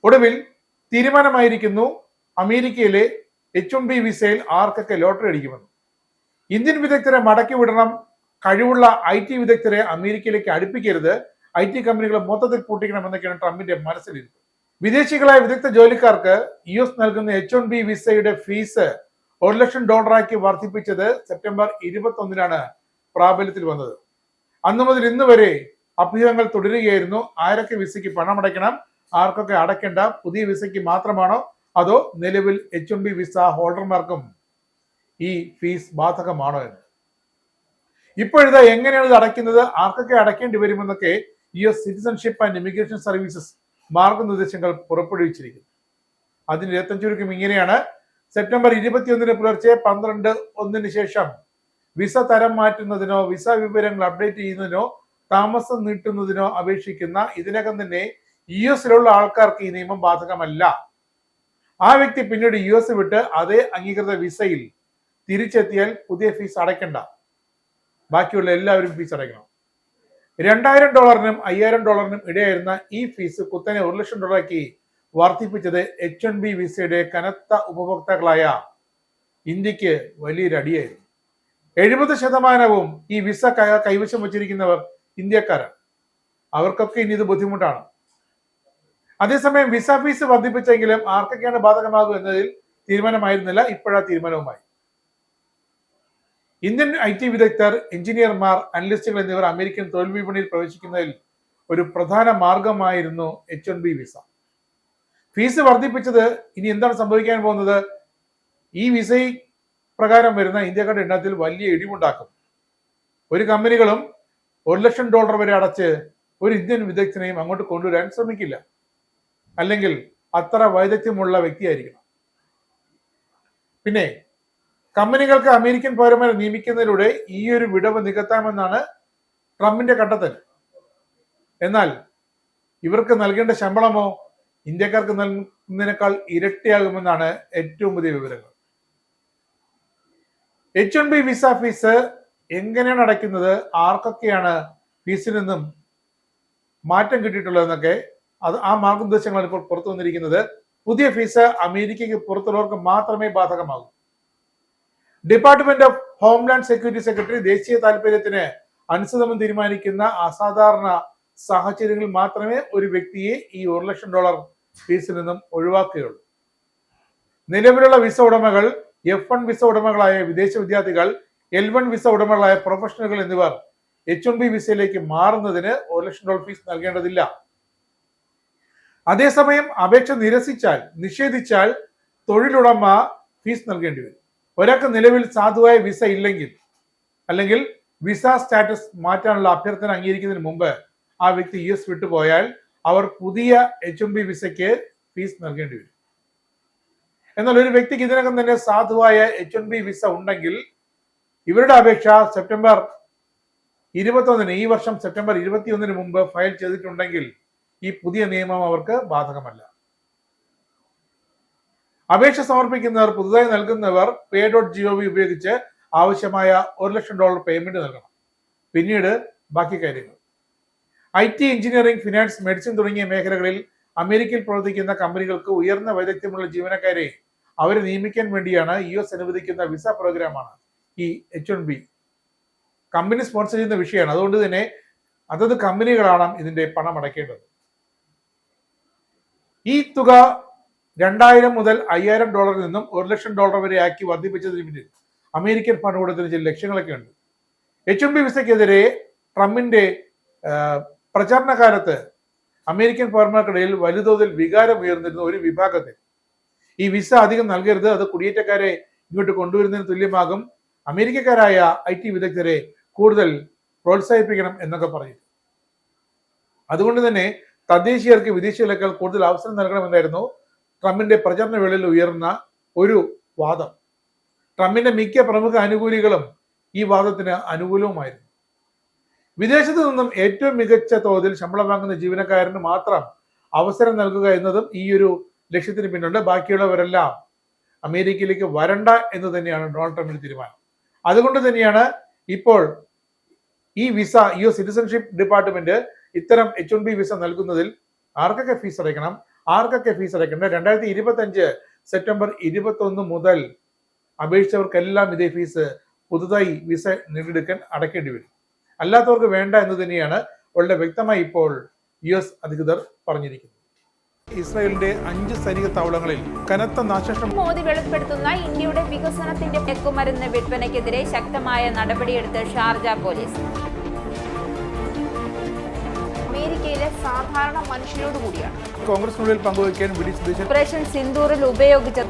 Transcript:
ഒടുവിൽ തീരുമാനമായിരിക്കുന്നു അമേരിക്കയിലെ H1B വിസയിൽ ആർക്കൊക്കെ ലോട്ടറി അടിക്കുമെന്ന്. ഇന്ത്യൻ വിദഗ്ധരെ മടക്കി വിടണം, കഴിവുള്ള IT വിദഗ്ധരെ അമേരിക്കയിലേക്ക് അടുപ്പിക്കരുത്, IT കമ്പനികൾ മൊത്തത്തിൽ പൂട്ടിക്കണം എന്നൊക്കെയാണ് ട്രംപിന്റെ മനസ്സിലിരിപ്പ്. വിദേശികളായ വിദഗ്ധ ജോലിക്കാർക്ക് US നൽകുന്ന H1B വിസയുടെ ഫീസ് $1,00,000 വർദ്ധിപ്പിച്ചത് സെപ്റ്റംബർ 21 പ്രാബല്യത്തിൽ വന്നത്. അന്നു മുതൽ ഇന്ന് വരെ അഭ്യൂഹങ്ങൾ തുടരുകയായിരുന്നു. ആരൊക്കെ വിസയ്ക്ക് പണം അടയ്ക്കണം, ആർക്കൊക്കെ അടയ്ക്കേണ്ട, പുതിയ വിസയ്ക്ക് മാത്രമാണോ അതോ നിലവിൽ H1B വിസ ഹോൾഡർമാർക്കും ഈ ഫീസ് ബാധകമാണോ എന്ന്. ഇപ്പോഴിത് എങ്ങനെയാണ് ഇത് അടയ്ക്കുന്നത്, ആർക്കൊക്കെ അടയ്ക്കേണ്ടി വരുമെന്നൊക്കെ US citizenship and immigration services മാർഗനിർദ്ദേശങ്ങൾ പുറപ്പെടുവിച്ചിരിക്കുന്നു. അതിന് 25 ഇങ്ങനെയാണ്: സെപ്റ്റംബർ 21 പുലർച്ചെ 12:01 ശേഷം വിസ തരം മാറ്റുന്നതിനോ വിസ വിവരങ്ങൾ അപ്ഡേറ്റ് ചെയ്യുന്നതിനോ താമസം നീട്ടുന്നതിനോ അപേക്ഷിക്കുന്ന ഇതിനകം തന്നെ US-ലുള്ള ആൾക്കാർക്ക് ഈ നിയമം ബാധകമല്ല. ആ വ്യക്തി പിന്നീട് US വിട്ട് അതേ അംഗീകൃത വിസയിൽ തിരിച്ചെത്തിയാൽ പുതിയ ഫീസ് അടയ്ക്കണ്ട. ബാക്കിയുള്ള എല്ലാവരും ഫീസ് അടയ്ക്കണം. $2,000 $5,000 ഇടയായിരുന്ന ഈ ഫീസ് കുത്തനെ $1,00,000 വർദ്ധിപ്പിച്ചത് H1B വിസയുടെ കനത്ത ഉപഭോക്താക്കളായ ഇന്ത്യക്ക് വലിയൊരു അടിയായിരുന്നു. 70% ഈ വിസ കൈവശം വച്ചിരിക്കുന്നവർ ഇന്ത്യക്കാരാണ്. അവർക്കൊക്കെ ഇനി ഇത് ബുദ്ധിമുട്ടാണ്. അതേസമയം വിസ ഫീസ് വർദ്ധിപ്പിച്ചെങ്കിലും ആർക്കൊക്കെയാണ് ബാധകമാകുക എന്നതിൽ തീരുമാനമായിരുന്നില്ല. ഇപ്പോഴാ തീരുമാനവുമായി. ഇന്ത്യൻ IT വിദഗ്ധർ, എഞ്ചിനീയർമാർ, അനലിസ്റ്റുകൾ എന്നിവർ അമേരിക്കൻ തൊഴിൽ വിപണിയിൽ പ്രവേശിക്കുന്നതിൽ ഒരു പ്രധാന മാർഗമായിരുന്നു H1B വിസ. ഫീസ് വർദ്ധിപ്പിച്ചത് ഇനി എന്താണ് സംഭവിക്കാൻ പോകുന്നത്? ഈ വിസ പ്രകാരം വരുന്ന ഇന്ത്യക്കാരുടെ എണ്ണത്തിൽ വലിയ ഇടിവുണ്ടാക്കും. ഒരു കമ്പനികളും $1,00,000 വരെ അടച്ച് ഒരു ഇന്ത്യൻ വിദഗ്ധനെയും അങ്ങോട്ട് കൊണ്ടുവരാൻ ശ്രമിക്കില്ല. അല്ലെങ്കിൽ അത്ര വൈദഗ്ധ്യമുള്ള വ്യക്തിയായിരിക്കണം. പിന്നെ കമ്പനികൾക്ക് അമേരിക്കൻ പൗരന്മാരെ നിയമിക്കുന്നതിലൂടെ ഈ ഒരു വിടവ് നികത്താമെന്നാണ് ട്രംപിന്റെ കണ്ടെത്തൽ. എന്നാൽ ഇവർക്ക് നൽകേണ്ട ശമ്പളമോ ഇന്ത്യക്കാർക്ക് നൽകുന്നതിനേക്കാൾ ഇരട്ടിയാകുമെന്നാണ് ഏറ്റവും പുതിയ വിവരങ്ങൾ. H1B വിസ ഫീസ് എങ്ങനെയാണ് അടയ്ക്കുന്നത്, ആർക്കൊക്കെയാണ് ഫീസിൽ നിന്നും മാറ്റം കിട്ടിയിട്ടുള്ളതെന്നൊക്കെ ആ മാർഗനിർദ്ദേശങ്ങളാണ് ഇപ്പോൾ പുറത്തു വന്നിരിക്കുന്നത്. പുതിയ ഫീസ് അമേരിക്കയ്ക്ക് പുറത്തുള്ളവർക്ക് മാത്രമേ ബാധകമാകൂ. Department of homeland security secretary ദേശീയ താൽപര്യത്തിന് അനുസൃതം തീരുമാനിക്കുന്ന അസാധാരണ സാഹചര്യങ്ങളിൽ മാത്രമേ ഒരു വ്യക്തിയെ ഈ $1,00,000 ഫീസിൽ നിന്നും ഒഴിവാക്കുകയുള്ളൂ. നിലവിലുള്ള വിസ ഉടമകൾ, F1 വിസ ഉടമകളായ വിദേശ വിദ്യാർത്ഥികൾ, L1 വിസ ഉടമകളായ പ്രൊഫഷണലുകൾ എന്നിവർ H1B വിസയിലേക്ക് മാറുന്നതിന് $1,00,000 ഫീസ് നൽകേണ്ടതില്ല. അതേസമയം അപേക്ഷ നിഷേധിച്ചാൽ തൊഴിലുടമ ഫീസ് നൽകേണ്ടി വരും. ഒരാൾക്ക് നിലവിൽ സാധുവായ വിസ ഇല്ലെങ്കിൽ അല്ലെങ്കിൽ വിസ സ്റ്റാറ്റസ് മാറ്റാനുള്ള അഭ്യർത്ഥന അംഗീകരിക്കുന്നതിന് മുമ്പ് ആ വ്യക്തി US വിട്ടുപോയാൽ അവർ പുതിയ H1B വിസയ്ക്ക് ഫീസ് നൽകേണ്ടി വരും. എന്നാൽ ഒരു വ്യക്തിക്ക് ഇതിനകം തന്നെ സാധുവായ H1B വിസ ഉണ്ടെങ്കിൽ ഇവരുടെ അപേക്ഷ സെപ്റ്റംബർ 21 ഈ വർഷം സെപ്റ്റംബർ 21 മുമ്പ് ഫയൽ ചെയ്തിട്ടുണ്ടെങ്കിൽ ഈ പുതിയ നിയമം അവർക്ക് ബാധകമല്ല. അപേക്ഷ സമർപ്പിക്കുന്നവർ, പുതുതായി നൽകുന്നവർ pay.gov ഉപയോഗിച്ച് ആവശ്യമായ $1,00,000 പേയ്മെന്റ് നൽകണം. പിന്നീട് ബാക്കി കാര്യങ്ങൾ. IT, എഞ്ചിനീയറിംഗ്, ഫിനാൻസ്, മെഡിസിൻ തുടങ്ങിയ മേഖലകളിൽ അമേരിക്കയിൽ പ്രവർത്തിക്കുന്ന കമ്പനികൾക്ക് ഉയർന്ന വൈദഗ്ധ്യമുള്ള ജീവനക്കാരെ അവരെ നിയമിക്കാൻ വേണ്ടിയാണ് US അനുവദിക്കുന്ന വിസ പ്രോഗ്രാമാണ് ഈ H1B. കമ്പനി സ്പോൺസർ ചെയ്യുന്ന വിഷയമാണ്. അതുകൊണ്ട് തന്നെ അതത് കമ്പനികളാണ് ഇതിന്റെ പണം അടയ്ക്കേണ്ടത്. ഈ തുക $2,000 മുതൽ $5,000 നിന്നും $1,00,000 വരെ ആക്കി വർദ്ധിപ്പിച്ചതിന് പിന്നിൽ അമേരിക്കൻ ഭരണകൂടത്തിന് ചില ലക്ഷ്യങ്ങളൊക്കെ ഉണ്ട്. H1B വിസയ്ക്കെതിരെ ട്രംപിന്റെ പ്രചാരണ കാലത്ത് അമേരിക്കൻ പൗരന്മാർക്കിടയിൽ വലുതോതിൽ വികാരം ഉയർന്നിരുന്ന ഒരു വിഭാഗത്തിൽ ഈ വിസ അധികം നൽകരുത്, അത് കുടിയേറ്റക്കാരെ ഇങ്ങോട്ട് കൊണ്ടുവരുന്നതിന് തുല്യമാകും, അമേരിക്കക്കാരായ IT വിദഗ്ധരെ കൂടുതൽ പ്രോത്സാഹിപ്പിക്കണം എന്നൊക്കെ പറയും. അതുകൊണ്ട് തന്നെ തദ്ദേശീയർക്ക് വിദേശികളേക്കാൾ കൂടുതൽ അവസരം നൽകണമെന്നായിരുന്നു ട്രംപിന്റെ പ്രചരണ വേളയിൽ ഉയർന്ന ഒരു വാദം. ട്രംപിന്റെ മിക്ക പ്രമുഖ അനുകൂലികളും ഈ വാദത്തിന് അനുകൂലവുമായിരുന്നു. വിദേശത്ത് നിന്നും ഏറ്റവും മികച്ച തോതിൽ ശമ്പളം വാങ്ങുന്ന ജീവനക്കാരന് മാത്രം അവസരം നൽകുക എന്നതും ഈ ഒരു ലക്ഷ്യത്തിന് പിന്നുണ്ട്. ബാക്കിയുള്ളവരെല്ലാം അമേരിക്കയിലേക്ക് വരണ്ട എന്ന് തന്നെയാണ് ഡൊണാൾഡ് ട്രംപിന്റെ തീരുമാനം. അതുകൊണ്ട് തന്നെയാണ് ഇപ്പോൾ ഈ വിസ US സിറ്റിസൺഷിപ്പ് ഡിപ്പാർട്ട്മെന്റ് ഇത്തരം H1B വിസ നൽകുന്നതിൽ ആർക്കൊക്കെ ഫീസ് അടയ്ക്കണം, ആർക്കൊക്കെ ഫീസ് അടയ്ക്കേണ്ടത്? 2025 സെപ്റ്റംബർ 21 മുതൽ അപേക്ഷിച്ചവർക്കെല്ലാം ഇതേ ഫീസ് പുതുതായി വിസ നേടിയെടുക്കാൻ അടയ്ക്കേണ്ടി വരും. അല്ലാത്തവർക്ക് വേണ്ട എന്ന് തന്നെയാണ് വളരെ വ്യക്തമായി ഇപ്പോൾ US അധികൃതർ പറഞ്ഞിരിക്കുന്നത്. ഇസ്രായേലിന്റെ 5 സൈനിക താവളങ്ങളിൽ കനത്ത നാശനഷ്ടം. മോദി വെളിപ്പെടുത്തുന്ന ഇന്ത്യയുടെ വികസനത്തിന്റെ മയക്കുമരുന്ന് വിൽപ്പനയ്ക്കെതിരെ ശക്തമായ നടപടിയെടുത്ത് ഷാർജ പോലീസ്. അമേരിക്കയിലെ സാധാരണ മനുഷ്യരോട് കൂടിയാണ് കോൺഗ്രസിനുള്ളിൽ പങ്കുവയ്ക്കാൻ വിധി ഓപ്പറേഷൻ സിന്ദൂറിൽ ഉപയോഗിച്ച